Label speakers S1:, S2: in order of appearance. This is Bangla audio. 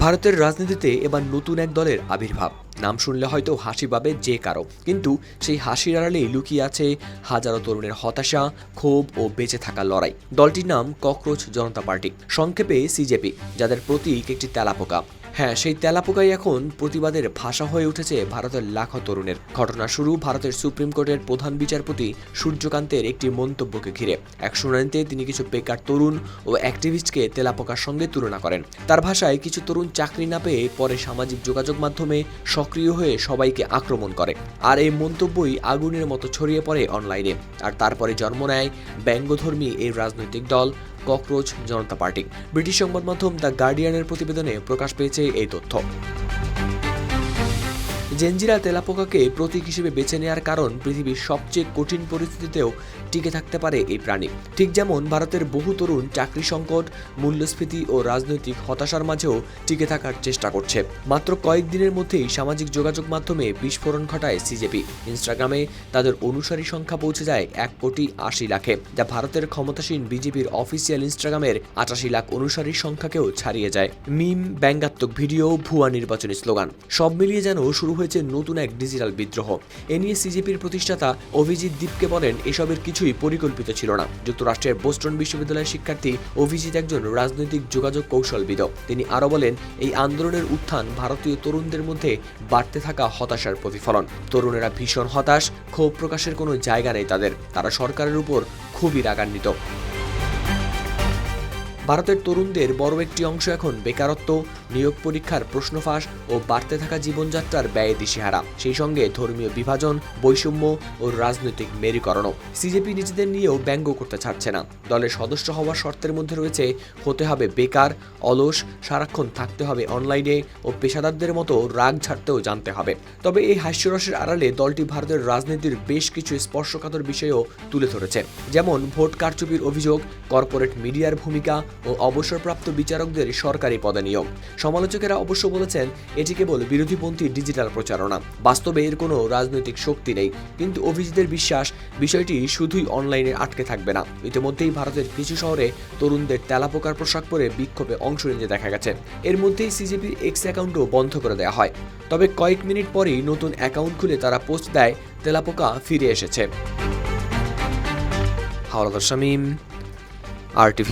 S1: ভারতের রাজনীতিতে এবার নতুন এক দলের আবির্ভাব। নাম শুনলে হয়তো হাসি পাবে যে কারো, কিন্তু সেই হাসির আড়ালেই লুকিয়ে আছে হাজারো তরুণের হতাশা, ক্ষোভ ও বেঁচে থাকার লড়াই। দলটির নাম ককরোচ জনতা পার্টি, সংক্ষেপে সিজেপি, যাদের প্রতীক একটি তেলাপোকা। হ্যাঁ, সেই তেলাপোকাই এখন প্রতিবাদের ভাষা হয়ে উঠেছে ভারতের লাখো তরুণের। ঘটনা শুরু ভারতের সুপ্রিম কোর্টের প্রধান বিচারপতি সূর্যকান্তের একটি মন্তব্যকে ঘিরে। এক শুনানিতে তিনি কিছু বেকার তরুণ ও অ্যাক্টিভিস্টকে তেলাপোকার সঙ্গে তুলনা করেন। তার ভাষায়, কিছু তরুণ চাকরি না পেয়ে পরে সামাজিক যোগাযোগ মাধ্যমে সক্রিয় হয়ে সবাইকে আক্রমণ করে, আর এই মন্তব্যই আগুনের মতো ছড়িয়ে পড়ে অনলাইনে। আর তারপরে জন্ম নেয় ব্যঙ্গধর্মী এই রাজনৈতিক দল ককরোচ জনতা পার্টি। ব্রিটিশ সংবাদ মাধ্যম দ্য গার্ডিয়ানের প্রতিবেদনে প্রকাশ পেয়েছে এই তথ্য। জেনজিরা তেলাপোকাকে প্রতীক হিসেবে বেছে নেওয়ার কারণ, পৃথিবীর সবচেয়ে কঠিন পরিস্থিতিতেও টিকে থাকতে পারে এই প্রাণী। ঠিক যেমন ভারতের বহু তরুণ চাকরি সংকট, মূল্যস্ফীতি ও রাজনৈতিক হতাশার মাঝেও টিকে থাকার চেষ্টা করছে। মাত্র কয়েকদিনের মধ্যেই সামাজিক যোগাযোগ মাধ্যমে বিস্ফোরণ ঘটায় সিজেপি। ইনস্টাগ্রামে তাদের অনুসারী সংখ্যা পৌঁছে যায় 1,80,00,000-এ, যা ভারতের ক্ষমতাসীন বিজেপির অফিসিয়াল ইনস্টাগ্রামের 88 লাখ অনুসারীর সংখ্যাকেও ছাড়িয়ে যায়। মিম, ব্যঙ্গাত্মক ভিডিও, ভুয়া নির্বাচনী স্লোগান, সব মিলিয়ে যেন শুরু হয়েছে নতুন এক ডিজিটাল বিদ্রোহ। এ নিয়ে সিজেপির প্রতিষ্ঠাতা অভিজিৎ দীপকে বলেন, এসবের কিছুই পরিকল্পিত ছিল না। যুক্তরাষ্ট্রের বোস্টন বিশ্ববিদ্যালয়ের শিক্ষার্থী অভিজিৎ একজন রাজনৈতিক যোগাযোগ কৌশলবিদ। তিনি আরও বলেন, এই আন্দোলনের উত্থান ভারতীয় তরুণদের মধ্যে বাড়তে থাকা হতাশার প্রতিফলন। তরুণেরা ভীষণ হতাশ, ক্ষোভ প্রকাশের কোনো জায়গা নেই তাদের। তারা সরকারের উপর খুবই রাগান্বিত। ভারতের তরুণদের বড় একটি অংশ এখন বেকারত্ব, নিয়োগ পরীক্ষার প্রশ্ন ফাঁস ও বাড়তে থাকা জীবনযাত্রার ব্যয়ে দিশেহারা। সেই সঙ্গে ধর্মীয় বিভাজন, বৈষম্য ও রাজনৈতিক মেরুকরণও। সিজেপি নিজেদের নিয়েও ব্যঙ্গ করতে ছাড়ছে না। দলের সদস্য হওয়ার শর্তের মধ্যে রয়েছে হতে হবে বেকার, অলস, সারাক্ষণ থাকতে হবে অনলাইনে ও পেশাদারদের মতো রাগ ঝাড়তেও জানতে হবে। তবে এই হাস্যরসের আড়ালে দলটি ভারতের রাজনীতির বেশ কিছু স্পর্শকাতর বিষয়ও তুলে ধরেছে, যেমন ভোট কারচুপির অভিযোগ, কর্পোরেট মিডিয়ার ভূমিকা ও অবসরপ্রাপ্ত বিচারকদের সরকারি পদে নিয়োগ। সমালোচকেরা অবশ্য বলেছেন, এটি কেবল বিরোধীপন্থী ডিজিটাল প্রচারণা, বাস্তবে এর কোনো রাজনৈতিক শক্তি নেই। কিন্তু অভিজিতের বিশ্বাস, বিষয়টি শুধুই অনলাইনে আটকে থাকবে না। ইতিমধ্যেই ভারতের কিছু শহরে তরুণদের তেলাপোকার পোশাক পরে বিক্ষোভে অংশ নিতে দেখা গেছে। এর মধ্যেই সিজেপির এক্স অ্যাকাউন্টও বন্ধ করে দেওয়া হয়। তবে কয়েক মিনিট পরেই নতুন অ্যাকাউন্ট খুলে তারা পোস্ট দেয়, তেলাপোকা ফিরে এসেছে। হাওলাদার শামীম, RTV।